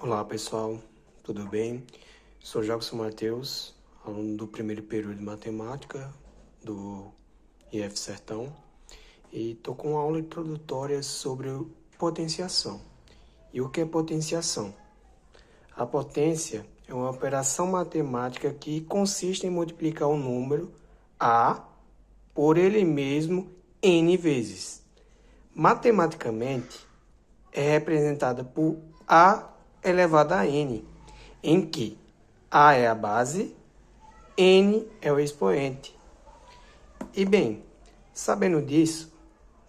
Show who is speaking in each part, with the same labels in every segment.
Speaker 1: Olá pessoal, tudo bem? Sou Jacques Matheus, aluno do primeiro período de matemática do IF Sertão e estou com uma aula introdutória sobre potenciação. E o que é potenciação? A potência é uma operação matemática que consiste em multiplicar o número A por ele mesmo N vezes. Matematicamente, é representada por A elevado a N, em que A é a base, N é o expoente. E bem, sabendo disso,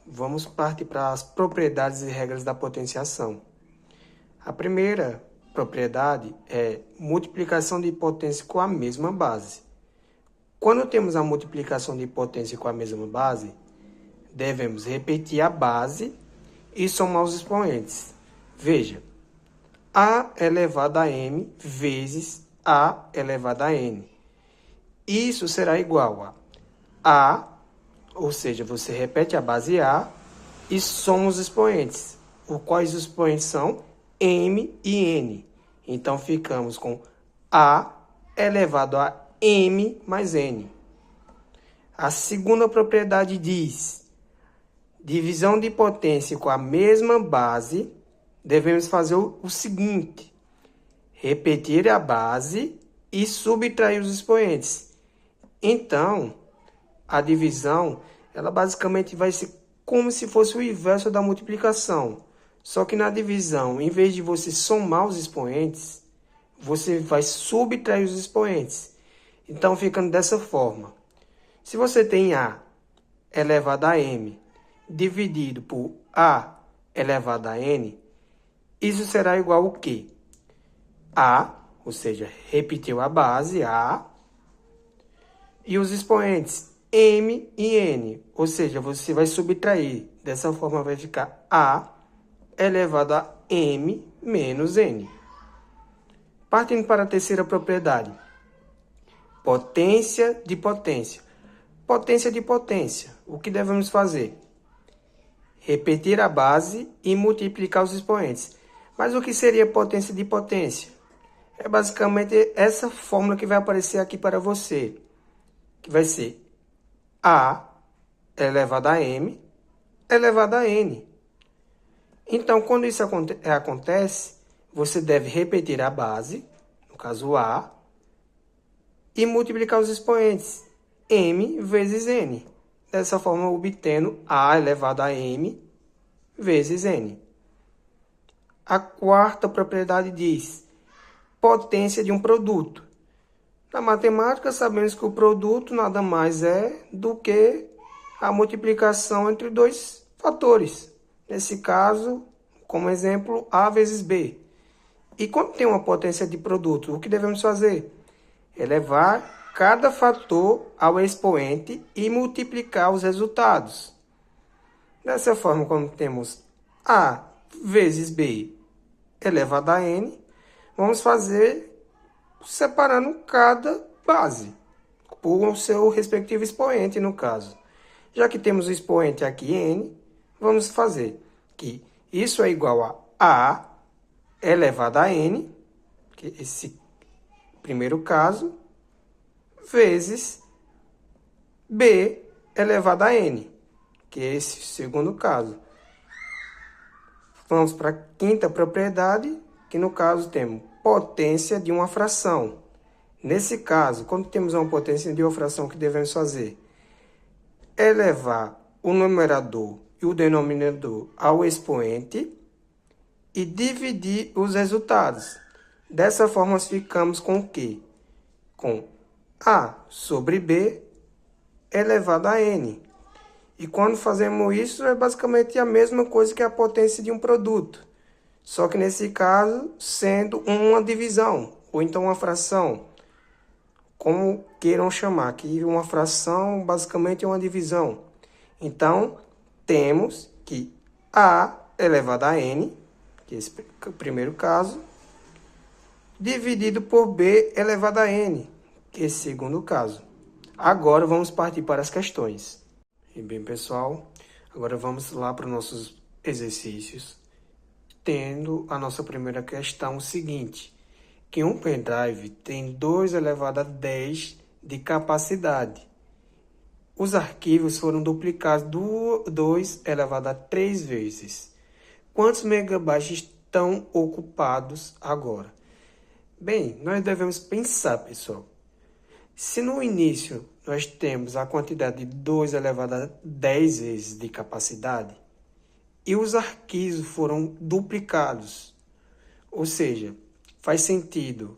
Speaker 1: vamos partir para as propriedades e regras da potenciação. A primeira propriedade é multiplicação de potência com a mesma base. Quando temos a multiplicação de potência com a mesma base, devemos repetir a base e somar os expoentes. Veja, A elevado a M vezes A elevado a N. Isso será igual a, ou seja, você repete a base A e soma os expoentes. Quais os expoentes são? M e N. Então, ficamos com A elevado a M mais N. A segunda propriedade diz: divisão de potência com a mesma base, devemos fazer o seguinte: repetir a base e subtrair os expoentes. Então, a divisão, ela basicamente vai ser como se fosse o inverso da multiplicação. Só que na divisão, em vez de você somar os expoentes, você vai subtrair os expoentes. Então, ficando dessa forma. Se você tem A elevado a M dividido por A elevado a N, isso será igual ao quê? A, ou seja, repetiu a base, A, e os expoentes M e N, ou seja, você vai subtrair. Dessa forma vai ficar A elevado a M menos N. Partindo para a terceira propriedade. Potência de potência. Potência de potência. O que devemos fazer? Repetir a base e multiplicar os expoentes. Mas o que seria potência de potência? É basicamente essa fórmula que vai aparecer aqui para você, que vai ser A elevado a M elevado a N. Então, quando isso acontece, você deve repetir a base, no caso A, e multiplicar os expoentes, M vezes N. Dessa forma, obtendo A elevado a M vezes N. A quarta propriedade diz: potência de um produto. Na matemática, sabemos que o produto nada mais é do que a multiplicação entre dois fatores. Nesse caso, como exemplo, A vezes B. E quando tem uma potência de produto, o que devemos fazer? Elevar cada fator ao expoente e multiplicar os resultados. Dessa forma, quando temos A vezes B elevado a N, vamos fazer separando cada base por o seu respectivo expoente, no caso. Já que temos o expoente aqui, N, vamos fazer que isso é igual a elevado a N, que esse primeiro caso, vezes B elevado a N, que é esse segundo caso. Vamos para a quinta propriedade, que no caso temos potência de uma fração. Nesse caso, quando temos uma potência de uma fração, o que devemos fazer? Elevar o numerador e o denominador ao expoente e dividir os resultados. Dessa forma, ficamos com o quê? Com A sobre B elevado a N. E quando fazemos isso, é basicamente a mesma coisa que a potência de um produto. Só que nesse caso, sendo uma divisão, ou então uma fração. Como queiram chamar, que uma fração basicamente é uma divisão. Então, temos que A elevado a N, que é esse primeiro caso, dividido por B elevado a N, que é esse segundo caso. Agora, vamos partir para as questões. E bem, pessoal, agora vamos lá para os nossos exercícios. tendo a nossa primeira questão o seguinte, que um pendrive tem 2 elevado a 10 de capacidade. Os arquivos foram duplicados 2 elevado a 3 vezes. Quantos megabytes estão ocupados agora? Bem, nós devemos pensar, pessoal. Se no início nós temos a quantidade de 2 elevado a 10 vezes de capacidade, e os arquivos foram duplicados, ou seja, faz sentido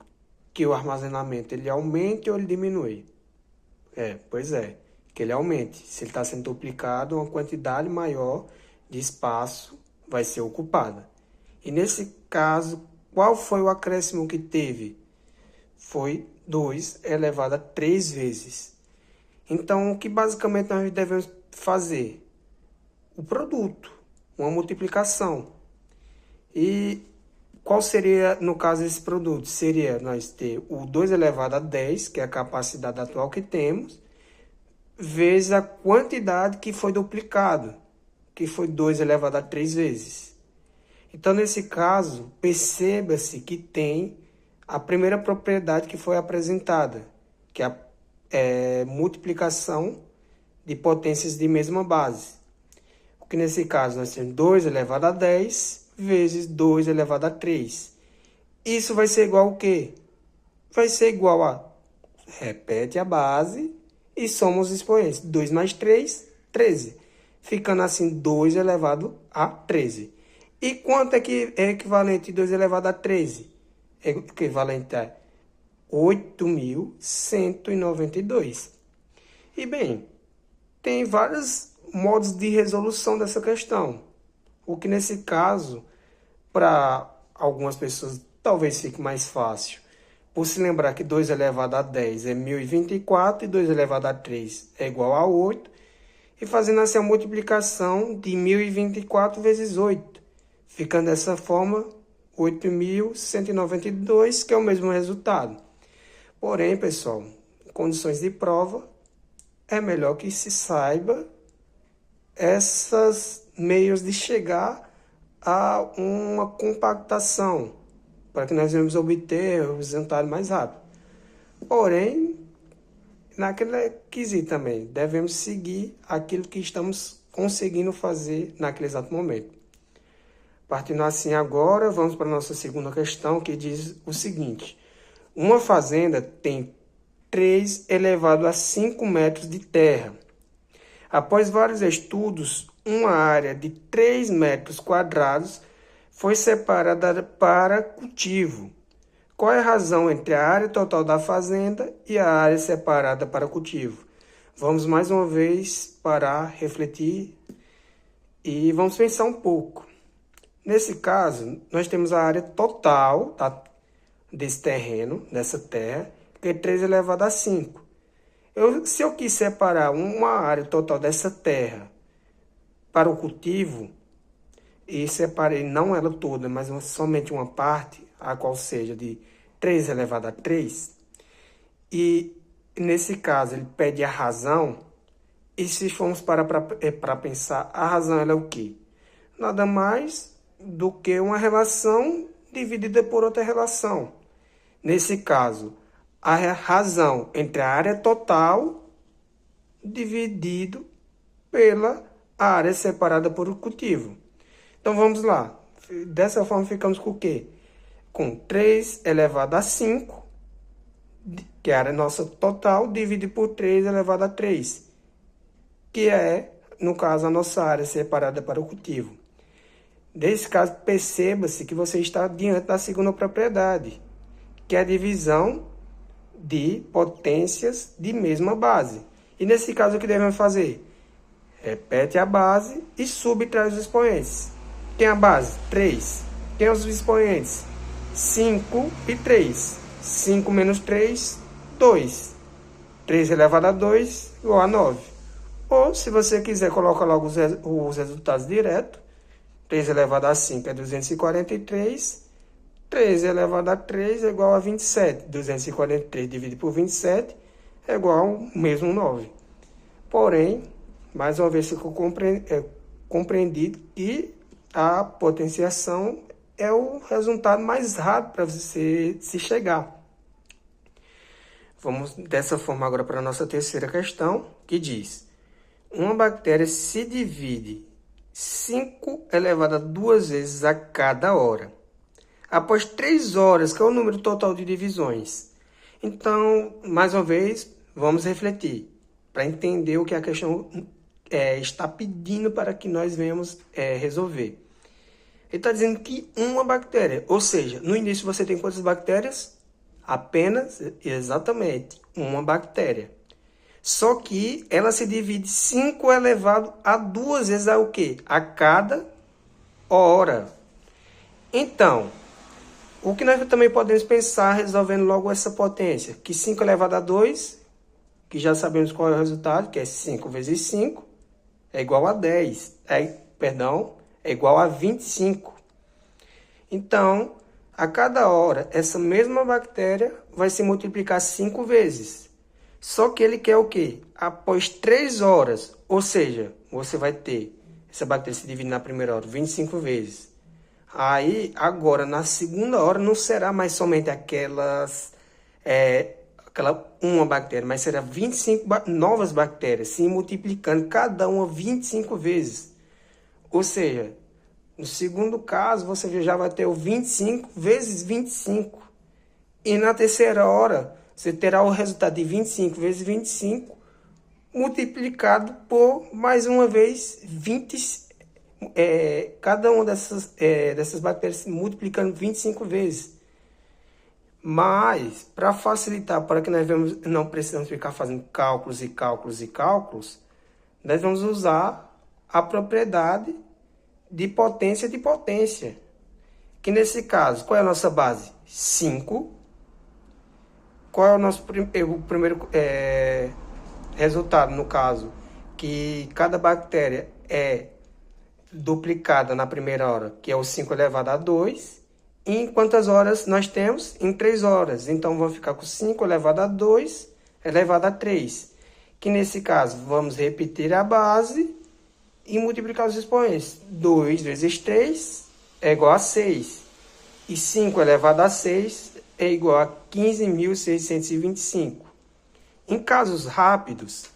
Speaker 1: que o armazenamento ele aumente ou ele diminui? Pois é, que ele aumente. Se ele está sendo duplicado, uma quantidade maior de espaço vai ser ocupada. E nesse caso, qual foi o acréscimo que teve? Foi 2 elevado a 3 vezes. Então, o que basicamente nós devemos fazer? O produto, uma multiplicação. E qual seria, no caso, esse produto? Seria nós ter o 2 elevado a 10, que é a capacidade atual que temos, vezes a quantidade que foi duplicado, que foi 2 elevado a 3 vezes. Então, nesse caso, perceba-se que tem a primeira propriedade que foi apresentada, que é a multiplicação de potências de mesma base. Porque nesse caso nós temos 2 elevado a 10 vezes 2 elevado a 3. Isso vai ser igual ao quê? Vai ser igual a, repete a base e soma os expoentes. 2 mais 3, 13. Ficando assim 2 elevado a 13. E quanto é que é equivalente a 2 elevado a 13? É equivalente a 8.192. E bem, tem vários modos de resolução dessa questão. O que nesse caso, para algumas pessoas, talvez fique mais fácil. Por se lembrar que 2 elevado a 10 é 1024 e 2 elevado a 3 é igual a 8. E fazendo assim a multiplicação de 1024 vezes 8. Ficando dessa forma 8.192, que é o mesmo resultado. Porém, pessoal, em condições de prova, é melhor que se saiba esses meios de chegar a uma compactação, para que nós venhamos obter o resultado mais rápido. Porém, naquele quesito também, devemos seguir aquilo que estamos conseguindo fazer naquele exato momento. Partindo assim agora, vamos para a nossa segunda questão, que diz o seguinte. Uma fazenda tem 3 elevado a 5 metros de terra. Após vários estudos, uma área de 3 metros quadrados foi separada para cultivo. Qual é a razão entre a área total da fazenda e a área separada para cultivo? Vamos mais uma vez parar, refletir e vamos pensar um pouco. Nesse caso, nós temos a área total desse terreno, dessa terra, que é 3 elevado a 5. Se eu quis separar uma área total dessa terra para o cultivo, e separei não ela toda, mas somente uma parte, a qual seja de 3 elevado a 3, e nesse caso ele pede a razão, e se formos para pensar, a razão ela é o quê? Nada mais do que uma relação dividida por outra relação. Nesse caso, a razão entre a área total dividido pela área separada por o cultivo. Então vamos lá. Dessa forma ficamos com o quê? Com 3 elevado a 5, que é a área nossa total, dividido por 3 elevado a 3, que é, no caso, a nossa área separada para o cultivo. Nesse caso, perceba-se que você está diante da segunda propriedade, que é a divisão de potências de mesma base. E nesse caso, o que devemos fazer? Repete a base e subtrai os expoentes. Quem é a base? 3. Quem é os expoentes? 5 e 3. 5 menos 3, 2. 3 elevado a 2 igual a 9. Ou, se você quiser, coloca logo os resultados direto. 3 elevado a 5 é 243. 3 elevado a 3 é igual a 27. 243 dividido por 27 é igual ao mesmo 9. Porém, mais uma vez ficou compreendido que a potenciação é o resultado mais rápido para você se chegar. Vamos dessa forma agora para a nossa terceira questão, que diz: uma bactéria se divide 5 elevado a 2 vezes a cada hora, após 3 horas, que é o número total de divisões. Então, mais uma vez, vamos refletir, para entender o que a questão está pedindo para que nós venhamos resolver. Ele está dizendo que uma bactéria, ou seja, no início você tem quantas bactérias? Apenas, exatamente, uma bactéria. Só que ela se divide 5 elevado a 2 vezes a o quê? A cada hora. Então, o que nós também podemos pensar resolvendo logo essa potência? Que 5 elevado a 2, que já sabemos qual é o resultado, que é 5 vezes 5, é igual a 10. É igual a 25. Então, a cada hora, essa mesma bactéria vai se multiplicar 5 vezes. Só que ele quer o quê? Após 3 horas, ou seja, você vai ter essa bactéria se divide na primeira hora 25 vezes. Aí, agora, na segunda hora, não será mais somente aquela uma bactéria, mas será 25 novas bactérias se multiplicando, cada uma 25 vezes. Ou seja, no segundo caso, você já vai ter o 25 vezes 25. E na terceira hora, você terá o resultado de 25 vezes 25 multiplicado por, mais uma vez, 20. Cada uma dessas bactérias multiplicando 25 vezes. Mas, para facilitar, para que nós não precisamos ficar fazendo cálculos e cálculos e cálculos, nós vamos usar a propriedade de potência, que nesse caso, qual é a nossa base? 5. Qual é o nosso primeiro resultado, no caso? Que cada bactéria é duplicada na primeira hora, que é o 5 elevado a 2. E em quantas horas nós temos? Em 3 horas. Então, vamos ficar com 5 elevado a 2 elevado a 3. Que nesse caso, vamos repetir a base e multiplicar os expoentes. 2 vezes 3 é igual a 6. E 5 elevado a 6 é igual a 15.625. Em casos rápidos,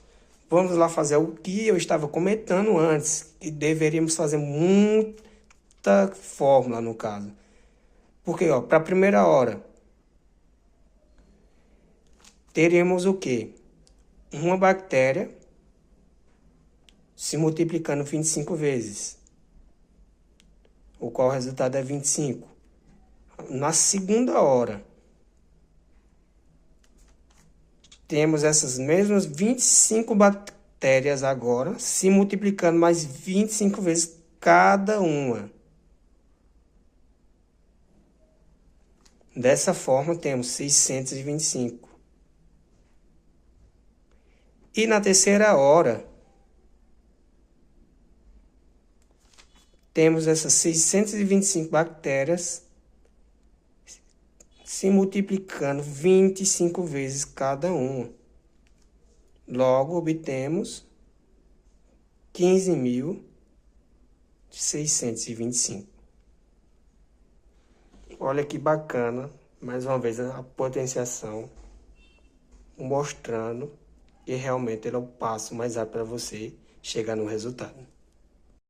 Speaker 1: vamos lá fazer o que eu estava comentando antes, que deveríamos fazer muita fórmula no caso. Porque, para a primeira hora, teremos o quê? Uma bactéria se multiplicando 25 vezes, o qual o resultado é 25. Na segunda hora, temos essas mesmas 25 bactérias agora se multiplicando mais 25 vezes cada uma. Dessa forma, temos 625. E na terceira hora, temos essas 625 bactérias se multiplicando 25 vezes cada uma. Logo, obtemos 15.625. Olha que bacana, mais uma vez, a potenciação mostrando que realmente ele é o passo mais rápido para você chegar no resultado.